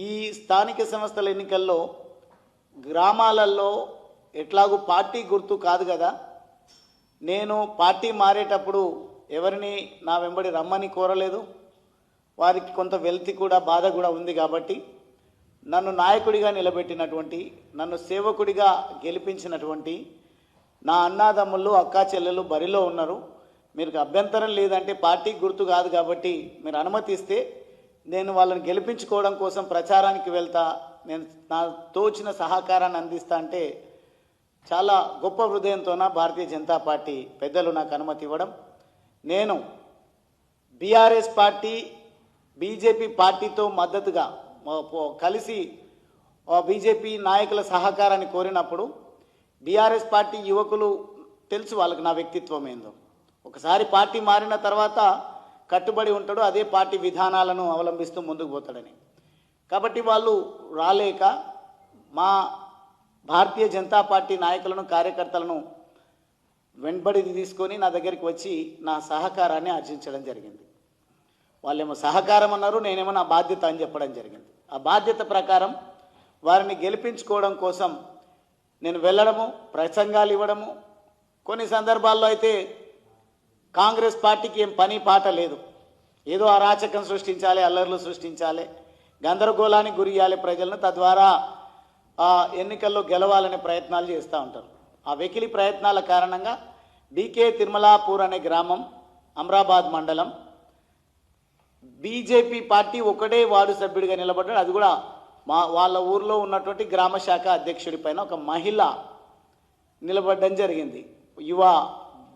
ఈ స్థానిక సంస్థల ఎన్నికల్లో గ్రామాలలో ఎట్లాగూ పార్టీ గుర్తు కాదు కదా. నేను పార్టీ మారేటప్పుడు ఎవరిని నా వెంబడి రమ్మని కోరలేదు. వారికి కొంత వెల్తి కూడా బాధ కూడా ఉంది కాబట్టి నన్ను నాయకుడిగా నిలబెట్టినటువంటి, నన్ను సేవకుడిగా గెలిపించినటువంటి నా అన్నాదమ్ముళ్ళు అక్కా చెల్లెలు బరిలో ఉన్నారు. మీరు అభ్యంతరం లేదంటే పార్టీ గుర్తు కాదు కాబట్టి మీరు అనుమతిస్తే నేను వాళ్ళని గెలిపించుకోవడం కోసం ప్రచారానికి వెళ్తా, నేను నా తోచిన సహకారాన్ని అందిస్తా అంటే చాలా గొప్ప హృదయంతోన భారతీయ జనతా పార్టీ పెద్దలు నాకు అనుమతి ఇవ్వడం, నేను బీఆర్ఎస్ పార్టీ బీజేపీ పార్టీతో మద్దతుగా కలిసి బీజేపీ నాయకుల సహకారాన్ని కోరినప్పుడు బీఆర్ఎస్ పార్టీ యువకులు తెలుసు వాళ్ళకి నా వ్యక్తిత్వం ఏందో. ఒకసారి పార్టీ మారిన తర్వాత కట్టుబడి ఉంటాడు, అదే పార్టీ విధానాలను అవలంబిస్తూ ముందుకు పోతాడని. కాబట్టి వాళ్ళు రాలేక మా భారతీయ జనతా పార్టీ నాయకులను కార్యకర్తలను వెంబడి తీసుకొని నా దగ్గరికి వచ్చి నా సహకారాన్ని ఆర్జించడం జరిగింది. వాళ్ళేమో సహకారం అన్నారు, నేనేమో నా బాధ్యత అని చెప్పడం జరిగింది. ఆ బాధ్యత ప్రకారం వారిని గెలిపించుకోవడం కోసం నేను వెళ్ళడము, ప్రసంగాలు ఇవ్వడము. కొన్ని సందర్భాల్లో అయితే కాంగ్రెస్ పార్టీకి ఏం పని పాట లేదు, ఏదో అరాచకం సృష్టించాలి, అల్లర్లు సృష్టించాలి, గందరగోళానికి గురి చేయాలి ప్రజలను, తద్వారా ఎన్నికల్లో గెలవాలనే ప్రయత్నాలు చేస్తూ ఉంటారు. ఆ వెకిలి ప్రయత్నాల కారణంగా బీకే తిరుమలాపూర్ అనే గ్రామం, అమ్రాబాద్ మండలం, బీజేపీ పార్టీ ఒకటే వార్డు సభ్యుడిగా నిలబడ్డాడు. అది కూడా వాళ్ళ ఊర్లో ఉన్నటువంటి గ్రామ శాఖ అధ్యక్షుడి పైన ఒక మహిళ నిలబడడం జరిగింది. యువ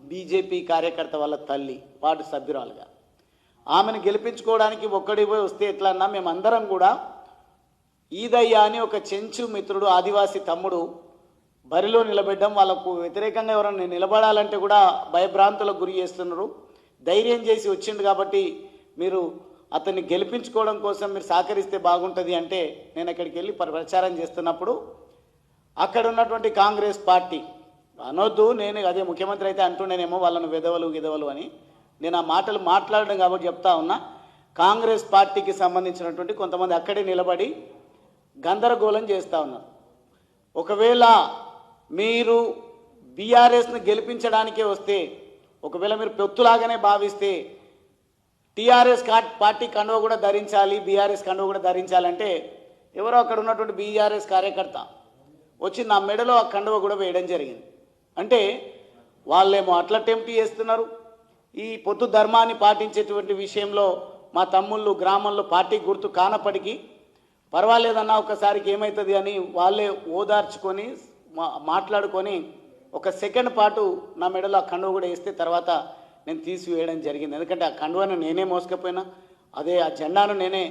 బీజేపీ కార్యకర్త వాళ్ళ తల్లి వార్డు సభ్యురాలుగా. ఆమెను గెలిపించుకోవడానికి ఒక్కడిపోయి వస్తే ఎట్లన్నా మేమందరం కూడా ఈదయ్య అని ఒక చెంచు మిత్రుడు, ఆదివాసీ తమ్ముడు బరిలో నిలబెట్టడం, వాళ్ళకు వ్యతిరేకంగా ఎవరైనా నిలబడాలంటే కూడా భయభ్రాంతులకు గురి చేస్తున్నారు. ధైర్యం చేసి వచ్చిండు కాబట్టి మీరు అతన్ని గెలిపించుకోవడం కోసం మీరు సహకరిస్తే బాగుంటుంది అంటే నేను అక్కడికి వెళ్ళి ప్రచారం చేస్తున్నప్పుడు అక్కడ ఉన్నటువంటి కాంగ్రెస్ పార్టీ అనొద్దు, నేను అదే ముఖ్యమంత్రి అయితే అంటుండేనేమో వాళ్ళను విధవలు గిదవలు అని, నేను ఆ మాటలు మాట్లాడడం కాబట్టి చెప్తా ఉన్నా. కాంగ్రెస్ పార్టీకి సంబంధించినటువంటి కొంతమంది అక్కడే నిలబడి గందరగోళం చేస్తూ ఉన్నారు. ఒకవేళ మీరు బీఆర్ఎస్ను గెలిపించడానికే వస్తే, ఒకవేళ మీరు పొత్తులాగానే భావిస్తే టీఆర్ఎస్ పార్టీ కండువ కూడా ధరించాలి, బీఆర్ఎస్ కండువ కూడా ధరించాలంటే ఎవరో అక్కడ ఉన్నటువంటి బీఆర్ఎస్ కార్యకర్త వచ్చి నా మెడలో ఆ కండువ కూడా వేయడం జరిగింది. అంటే వాళ్ళేమో అట్లా టెంప్ట్ చేస్తున్నారు. ఈ పొత్తు ధర్మాన్ని పాటించేటువంటి విషయంలో మా తమ్ముళ్ళు గ్రామంలో పార్టీ గుర్తు కానప్పటికీ పర్వాలేదన్నా ఒకసారికి ఏమవుతుంది అని వాళ్ళే ఓదార్చుకొని మాట్లాడుకొని ఒక సెకండ్ పాటు నా మెడలో ఆ కండువ కూడా వేస్తే తర్వాత నేను తీసివేయడం జరిగింది. ఎందుకంటే ఆ కండువను నేనే మోసుకపోయినా, అదే ఆ జెండాను నేనే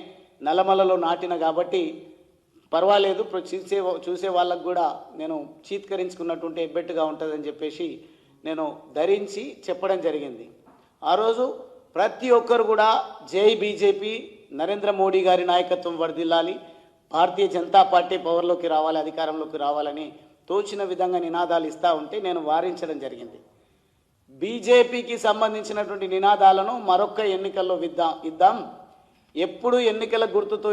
నల్లమల్లలో నాటిన కాబట్టి పర్వాలేదు, చూసే వాళ్ళకు కూడా నేను చీత్కరించుకున్నటువంటి ఎబ్బెట్టుగా ఉంటుందని చెప్పేసి నేను ధరించి చెప్పడం జరిగింది. ఆ రోజు ప్రతి ఒక్కరు కూడా జై బీజేపీ, నరేంద్ర మోడీ గారి నాయకత్వం వర్ధిల్లాలి, భారతీయ జనతా పార్టీ పవర్లోకి రావాలి, అధికారంలోకి రావాలని తోచిన విధంగా నినాదాలు ఇస్తూ ఉంటే నేను వారించడం జరిగింది. బీజేపీకి సంబంధించినటువంటి నినాదాలను మరొక్క ఎన్నికల్లో ఇద్దాం. ఎప్పుడు ఎన్నికల గుర్తుతో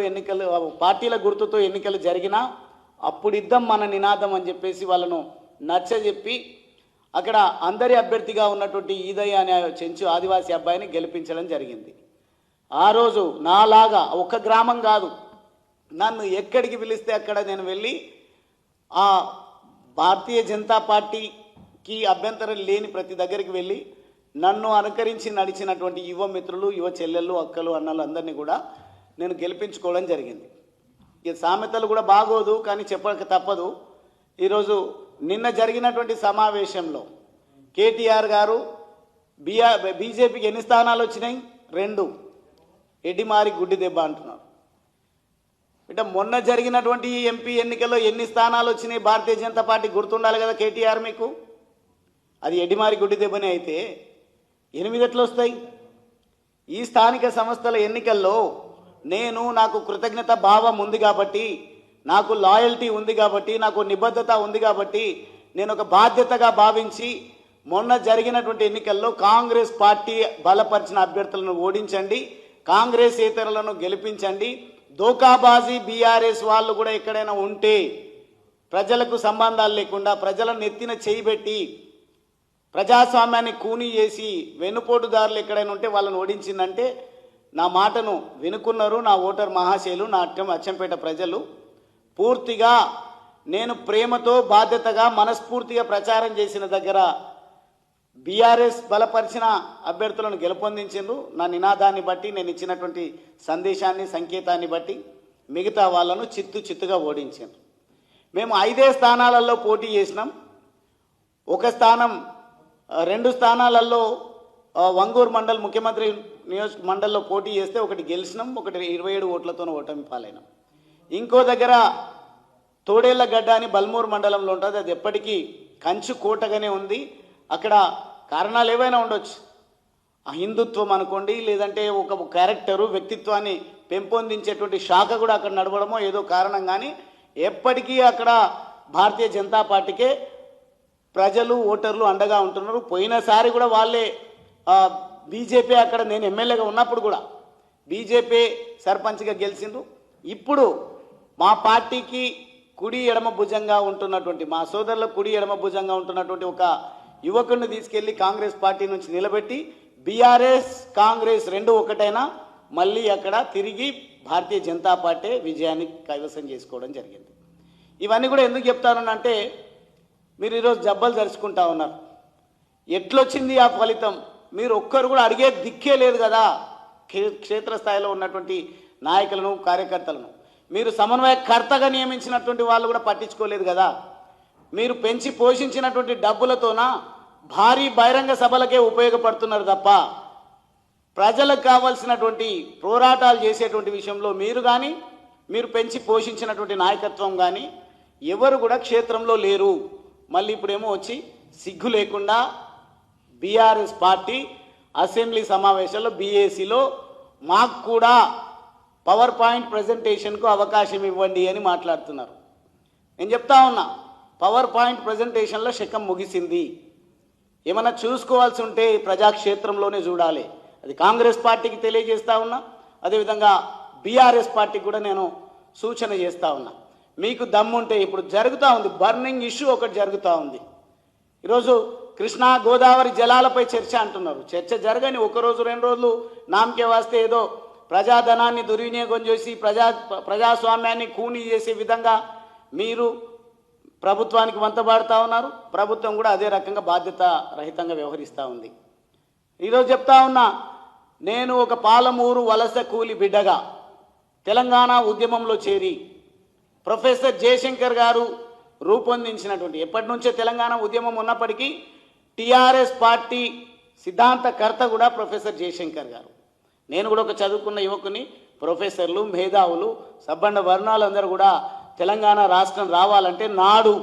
పార్టీల గుర్తుతో ఎన్నికలు జరిగినా అప్పుడు ఇద్దాం మన నినాదం అని చెప్పేసి వాళ్ళను నచ్చజెప్పి అక్కడ అందరి అభ్యర్థిగా ఉన్నటువంటి ఈదయ్య అనే చెంచు ఆదివాసీ అబ్బాయిని గెలిపించడం జరిగింది. ఆ రోజు నాలాగా ఒక గ్రామం కాదు, నన్ను ఎక్కడికి పిలిస్తే అక్కడ నేను వెళ్ళి ఆ భారతీయ జనతా పార్టీకి అభ్యంతరం లేని ప్రతి దగ్గరికి వెళ్ళి నన్ను అనుకరించి నడిచినటువంటి యువ మిత్రులు, యువ చెల్లెళ్ళు, అక్కలు, అన్నలు అందరినీ కూడా నేను గెలిపించుకోవడం జరిగింది. ఈ సామెతలు కూడా బాగోదు కానీ చెప్పక తప్పదు. ఈరోజు నిన్న జరిగినటువంటి సమావేశంలో కేటీఆర్ గారు బీజేపీకి ఎన్ని స్థానాలు వచ్చినాయి? 2. ఎడ్డిమారి గుడ్డి దెబ్బ అంటున్నారు. అంటే మొన్న జరిగినటువంటి ఎంపీ ఎన్నికల్లో ఎన్ని స్థానాలు వచ్చినాయి భారతీయ జనతా పార్టీ గుర్తుండాలి కదా కేటీఆర్ మీకు. అది ఎడ్డిమారి గుడ్డి దెబ్బనే అయితే 8 ఎట్లా వస్తాయి? ఈ స్థానిక సంస్థల ఎన్నికల్లో నాకు కృతజ్ఞత భావం ఉంది కాబట్టి, నాకు లాయల్టీ ఉంది కాబట్టి, నాకు నిబద్ధత ఉంది కాబట్టి నేను ఒక బాధ్యతగా భావించి మొన్న జరిగినటువంటి ఎన్నికల్లో కాంగ్రెస్ పార్టీ బలపరిచిన అభ్యర్థులను ఓడించండి, కాంగ్రెస్ ఇతరులను గెలిపించండి, దోకాబాజీ బీఆర్ఎస్ వాళ్ళు కూడా ఎక్కడైనా ఉంటే ప్రజలకు సంబంధాలు లేకుండా ప్రజలను నెత్తిన చేయిబెట్టి ప్రజాస్వామ్యాన్ని కూని చేసి వెన్నుపోటుదారులు ఎక్కడైనా ఉంటే వాళ్ళని ఓడించిందంటే నా మాటను వినుకున్నారు నా ఓటర్ మహాశయులు, నా అచ్చంపేట ప్రజలు. పూర్తిగా నేను ప్రేమతో బాధ్యతగా మనస్ఫూర్తిగా ప్రచారం చేసిన దగ్గర బీఆర్ఎస్ బలపరిచిన అభ్యర్థులను గెలుపొందించిండ్రు. నా నినాదాన్ని బట్టి, నేను ఇచ్చినటువంటి సందేశాన్ని, సంకేతాన్ని బట్టి మిగతా వాళ్ళను చిత్తుగా ఓడించారు. మేము 5 స్థానాలలో పోటీ చేసినాం. ఒక స్థానం 2 స్థానాలలో వంగూరు మండల్ ముఖ్యమంత్రి నియోజక మండల్లో పోటీ చేస్తే ఒకటి గెలిచినాం, ఒకటి 27 ఓట్లతో ఓటమి పాలైనాం. ఇంకో దగ్గర తోడేళ్లగడ్డ అని బల్మూరు మండలంలో ఉంటుంది, అది ఎప్పటికీ కంచు కోటగానే ఉంది. అక్కడ కారణాలు ఏవైనా ఉండొచ్చు, హిందుత్వం అనుకోండి, లేదంటే ఒక క్యారెక్టరు వ్యక్తిత్వాన్ని పెంపొందించేటువంటి శాఖ కూడా అక్కడ నడవడమో ఏదో కారణం, కానీ ఎప్పటికీ అక్కడ భారతీయ జనతా పార్టీకే ప్రజలు ఓటర్లు అండగా ఉంటున్నారు. పోయినసారి కూడా వాళ్ళే బీజేపీ, అక్కడ నేను ఎమ్మెల్యేగా ఉన్నప్పుడు కూడా బీజేపీ సర్పంచ్గా గెలిచిండ్రు. ఇప్పుడు మా పార్టీకి కుడి ఎడమ భుజంగా ఉంటున్నటువంటి, మా సోదరుల కుడి ఎడమ భుజంగా ఉంటున్నటువంటి ఒక యువకుడిని తీసుకెళ్లి కాంగ్రెస్ పార్టీ నుంచి నిలబెట్టి బీఆర్ఎస్ కాంగ్రెస్ 2 ఒకటైనా మళ్ళీ అక్కడ తిరిగి భారతీయ జనతా పార్టీ విజయాన్ని కైవసం చేసుకోవడం జరిగింది. ఇవన్నీ కూడా ఎందుకు చెప్తానంటే, మీరు ఈరోజు జబ్బలు జరుచుకుంటా ఉన్నారు. ఎట్లొచ్చింది ఆ ఫలితం? మీరు ఒక్కరు కూడా అడిగే దిక్కే లేదు కదా. క్షేత్రస్థాయిలో ఉన్నటువంటి నాయకులను, కార్యకర్తలను మీరు సమన్వయకర్తగా నియమించినటువంటి వాళ్ళు కూడా పట్టించుకోలేదు కదా. మీరు పెంచి పోషించినటువంటి డబ్బులతోన భారీ బహిరంగ సభలకే ఉపయోగపడుతున్నారు తప్ప ప్రజలకు కావాల్సినటువంటి పోరాటాలు చేసేటువంటి విషయంలో మీరు కానీ, మీరు పెంచి పోషించినటువంటి నాయకత్వం కానీ ఎవరు కూడా క్షేత్రంలో లేరు. మళ్ళీ ఇప్పుడేమో వచ్చి సిగ్గు లేకుండా బీఆర్ఎస్ పార్టీ అసెంబ్లీ సమావేశాల్లో బీఏసీలో మాకు కూడా పవర్ పాయింట్ ప్రజెంటేషన్కు అవకాశం ఇవ్వండి అని మాట్లాడుతున్నారు. నేను చెప్తా ఉన్నా, పవర్ పాయింట్ ప్రజెంటేషన్లో శకం ముగిసింది. ఏమన్నా చూసుకోవాల్సి ఉంటే ప్రజాక్షేత్రంలోనే చూడాలి. అది కాంగ్రెస్ పార్టీకి తెలియజేస్తా ఉన్నా, అదేవిధంగా బీఆర్ఎస్ పార్టీకి కూడా నేను సూచన చేస్తూ ఉన్నా. మీకు దమ్ముంటే, ఇప్పుడు జరుగుతూ ఉంది బర్నింగ్ ఇష్యూ ఒకటి జరుగుతూ ఉంది. ఈరోజు కృష్ణా గోదావరి జలాలపై చర్చ అంటున్నారు. చర్చ జరగని 1 రోజు 2 రోజులు నామకే వాస్తే ఏదో ప్రజాధనాన్ని దుర్వినియోగం చేసి ప్రజాస్వామ్యాన్ని కూనీ చేసే విధంగా మీరు ప్రభుత్వానికి వంతబాడుతూ ఉన్నారు. ప్రభుత్వం కూడా అదే రకంగా బాధ్యత రహితంగా వ్యవహరిస్తూ ఉంది. ఈరోజు చెప్తా ఉన్నా, నేను ఒక పాలమూరు వలస కూలి బిడ్డగా తెలంగాణ ఉద్యమంలో చేరి ప్రొఫెసర్ జయశంకర్ గారు రూపొందించినటువంటి, ఎప్పటి నుంచో తెలంగాణ ఉద్యమం ఉన్నప్పటికీ టీఆర్ఎస్ పార్టీ సిద్ధాంతకర్త కూడా ప్రొఫెసర్ జయశంకర్ గారు. నేను కూడా ఒక చదువుకున్న యువకుని, ప్రొఫెసర్లు, మేధావులు, సబ్బండ వర్ణాలందరూ కూడా తెలంగాణ రాష్ట్రం రావాలంటే నాడు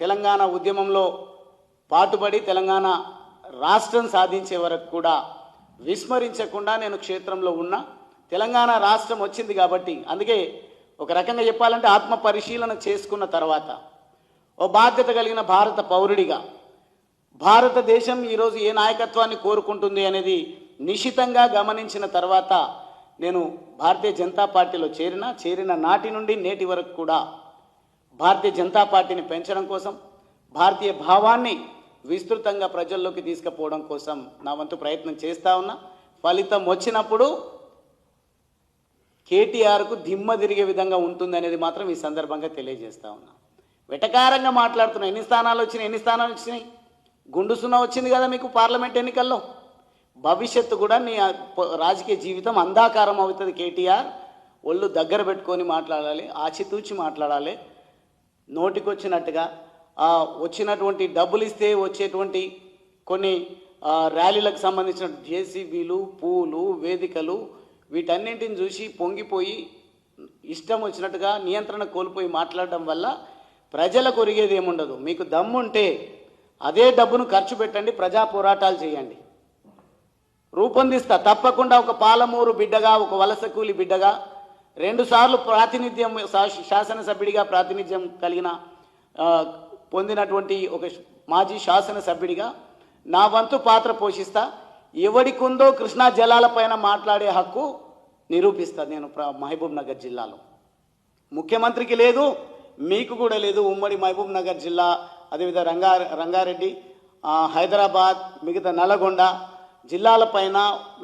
తెలంగాణ ఉద్యమంలో పాటుపడి తెలంగాణ రాష్ట్రం సాధించే వరకు కూడా విస్మరించకుండా నేను క్షేత్రంలో ఉన్నా. తెలంగాణ రాష్ట్రం వచ్చింది కాబట్టి, అందుకే ఒక రకంగా చెప్పాలంటే ఆత్మ పరిశీలన చేసుకున్న తర్వాత ఓ బాధ్యత కలిగిన భారత పౌరుడిగా భారతదేశం ఈరోజు ఏ నాయకత్వాన్ని కోరుకుంటుంది అనేది నిశితంగా గమనించిన తర్వాత నేను భారతీయ జనతా పార్టీలో చేరిన నాటి నుండి నేటి వరకు కూడా భారతీయ జనతా పార్టీని పెంచడం కోసం, భారతీయ భావాన్ని విస్తృతంగా ప్రజల్లోకి తీసుకుపోవడం కోసం నా వంతు ప్రయత్నం చేస్తూ ఉన్నా. ఫలితం వచ్చినప్పుడు కేటీఆర్కు దిమ్మ తిరిగే విధంగా ఉంటుంది అనేది మాత్రం ఈ సందర్భంగా తెలియజేస్తూ ఉన్నా. వెటకారంగా మాట్లాడుతున్నా. ఎన్ని స్థానాలు వచ్చినాయి? గుండు సున్నా వచ్చింది కదా మీకు పార్లమెంట్ ఎన్నికల్లో. భవిష్యత్తు కూడా నీ రాజకీయ జీవితం అంధాకారం అవుతుంది. కేటీఆర్ ఒళ్ళు దగ్గర పెట్టుకొని మాట్లాడాలి, ఆచితూచి మాట్లాడాలి. నోటికొచ్చినట్టుగా వచ్చినటువంటి డబ్బులు ఇస్తే వచ్చేటువంటి కొన్ని ర్యాలీలకు సంబంధించిన జేసీబీలు, పూలు, వేదికలు, వీటన్నింటిని చూసి పొంగిపోయి ఇష్టం వచ్చినట్టుగా నియంత్రణ కోల్పోయి మాట్లాడడం వల్ల ప్రజలకు ఒరిగేది ఏముండదు. మీకు దమ్ముంటే అదే డబ్బును ఖర్చు పెట్టండి, ప్రజా పోరాటాలు చేయండి. రూపొందిస్తా తప్పకుండా. ఒక పాలమూరు బిడ్డగా, ఒక వలస కూలి బిడ్డగా, 2 సార్లు ప్రాతినిధ్యం శాసనసభ్యుడిగా ప్రాతినిధ్యం పొందినటువంటి ఒక మాజీ శాసనసభ్యుడిగా నా వంతు పాత్ర పోషిస్తా. ఎవడికుందో కృష్ణా జలాలపైన మాట్లాడే హక్కు నిరూపిస్తా నేను మహబూబ్ నగర్ జిల్లాలో. ముఖ్యమంత్రికి లేదు, మీకు కూడా లేదు. ఉమ్మడి మహబూబ్ నగర్ జిల్లా, అదేవిధంగా రంగారెడ్డి, హైదరాబాద్, మిగతా నల్గొండ జిల్లాలపైన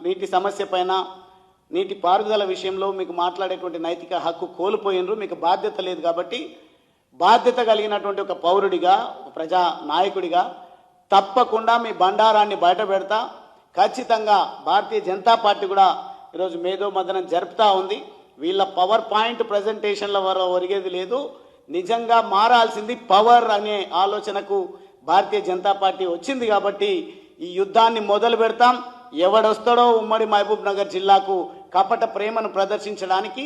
నీటి సమస్య పైన, నీటి పారుదల విషయంలో మీకు మాట్లాడేటువంటి నైతిక హక్కు కోల్పోయినరు. మీకు బాధ్యత లేదు. కాబట్టి బాధ్యత కలిగినటువంటి ఒక పౌరుడిగా, ఒక ప్రజా నాయకుడిగా తప్పకుండా మీ బండారాన్ని బయట పెడతా. ఖచ్చితంగా భారతీయ జనతా పార్టీ కూడా ఈరోజు మేధో మదనం జరుపుతూ ఉంది. వీళ్ళ పవర్ పాయింట్ ప్రజెంటేషన్ల ఒరిగేది లేదు. నిజంగా మారాల్సింది పవర్ అనే ఆలోచనకు భారతీయ జనతా పార్టీ వచ్చింది. కాబట్టి ఈ యుద్ధాన్ని మొదలు పెడతాం. ఎవడొస్తాడో ఉమ్మడి మహబూబ్ నగర్ జిల్లాకు కపట ప్రేమను ప్రదర్శించడానికి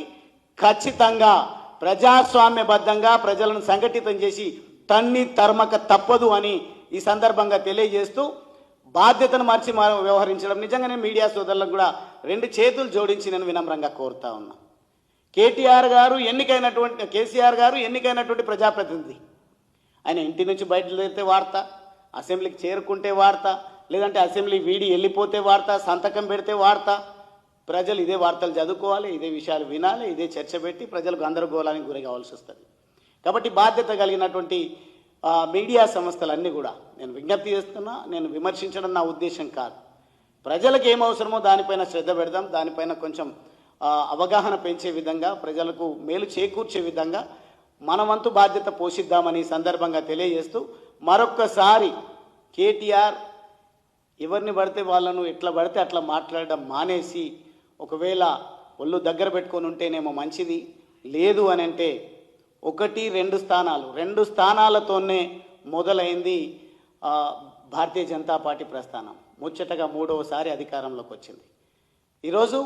ఖచ్చితంగా ప్రజాస్వామ్యబద్ధంగా ప్రజలను సంఘటితం చేసి తన్ని తరమక తప్పదు అని ఈ సందర్భంగా తెలియజేస్తూ, బాధ్యతను మర్చి వ్యవహరించడం నిజంగానే మీడియా సోదరులకు కూడా 2 చేతులు జోడించి నేను వినమ్రంగా కోరుతా ఉన్నా. కేసీఆర్ గారు ఎన్నికైనటువంటి ప్రజాప్రతినిధి. ఆయన ఇంటి నుంచి బయటకు వార్త, అసెంబ్లీకి చేరుకుంటే వార్త, లేదంటే అసెంబ్లీ వీడి వెళ్ళిపోతే వార్త, సంతకం పెడితే వార్త. ప్రజలు ఇదే వార్తలు చదువుకోవాలి, ఇదే విషయాలు వినాలి, ఇదే చర్చ పెట్టి ప్రజలకు గందరగోళానికి గురి కావాల్సి వస్తుంది. కాబట్టి బాధ్యత కలిగినటువంటి మీడియా సంస్థలన్నీ కూడా నేను విజ్ఞప్తి చేస్తున్నా. నేను విమర్శించడం నా ఉద్దేశం కాదు. ప్రజలకు ఏం అవసరమో దానిపైన శ్రద్ధ పెడదాం. దానిపైన కొంచెం అవగాహన పెంచే విధంగా, ప్రజలకు మేలు చేకూర్చే విధంగా మనవంతు బాధ్యత పోషిద్దామని సందర్భంగా తెలియజేస్తూ, మరొక్కసారి కేటీఆర్ ఎవరిని పడితే వాళ్ళను ఎట్లా పడితే అట్లా మాట్లాడడం మానేసి, ఒకవేళ ఒళ్ళు దగ్గర పెట్టుకొని ఉంటేనేమో మంచిది, లేదు అని అంటే 1-2 స్థానాలు, 2 స్థానాలతోనే మొదలైంది భారతీయ జనతా పార్టీ ప్రస్థానం. ముచ్చటగా 3వసారి అధికారంలోకి వచ్చింది. ఈరోజు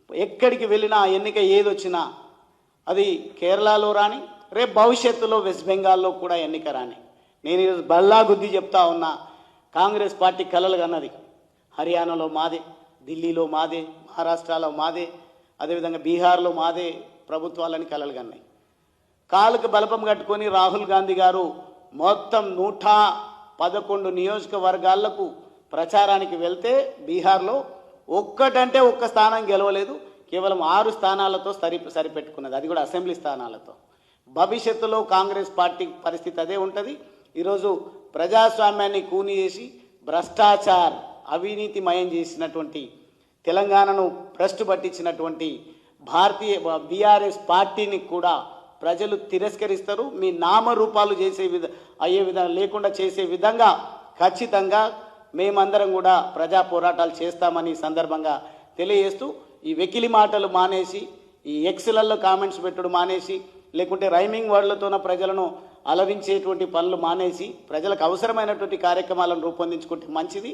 ఎక్కడికి వెళ్ళినా, ఎన్నిక ఏదొచ్చినా అది కేరళలో రాని, రేపు భవిష్యత్తులో వెస్ట్ బెంగాల్లో కూడా ఎన్నిక రాని. నేను ఈరోజు బల్లా గుద్ది చెప్తా ఉన్నా, కాంగ్రెస్ పార్టీ కలలు కన్నది. హర్యానాలో మాదే, ఢిల్లీలో మాదే, మహారాష్ట్రలో మాదే, అదేవిధంగా బీహార్లో మాదే ప్రభుత్వాలని కలలు కన్నాయి. కాలుకు బలపం కట్టుకొని రాహుల్ గాంధీ గారు మొత్తం 111 నియోజకవర్గాలకు ప్రచారానికి వెళ్తే బీహార్లో ఒక్కటంటే ఒక్క స్థానం గెలవలేదు. కేవలం 6 స్థానాలతో సరిపెట్టుకున్నది, అది కూడా అసెంబ్లీ స్థానాలతో. భవిష్యత్తులో కాంగ్రెస్ పార్టీ పరిస్థితి అదే ఉంటుంది. ఈరోజు ప్రజాస్వామ్యాన్ని కూని చేసి భ్రష్టాచార్, అవినీతిమయం చేసినటువంటి, తెలంగాణను భ్రష్టు పట్టించినటువంటి బీఆర్ఎస్ పార్టీని కూడా ప్రజలు తిరస్కరిస్తారు. మీ నామరూపాలు అయ్యే విధంగా లేకుండా చేసే విధంగా ఖచ్చితంగా మేమందరం కూడా ప్రజా పోరాటాలు చేస్తామని సందర్భంగా తెలియజేస్తూ, ఈ వెకిలి మాటలు మానేసి, ఈ ఎక్స్లలో కామెంట్స్ పెట్టడం మానేసి, లేకుంటే రైమింగ్ వర్డ్లతోన ప్రజలను అలరించేటువంటి పనులు మానేసి, ప్రజలకు అవసరమైనటువంటి కార్యక్రమాలను రూపొందించుకుంటే మంచిది.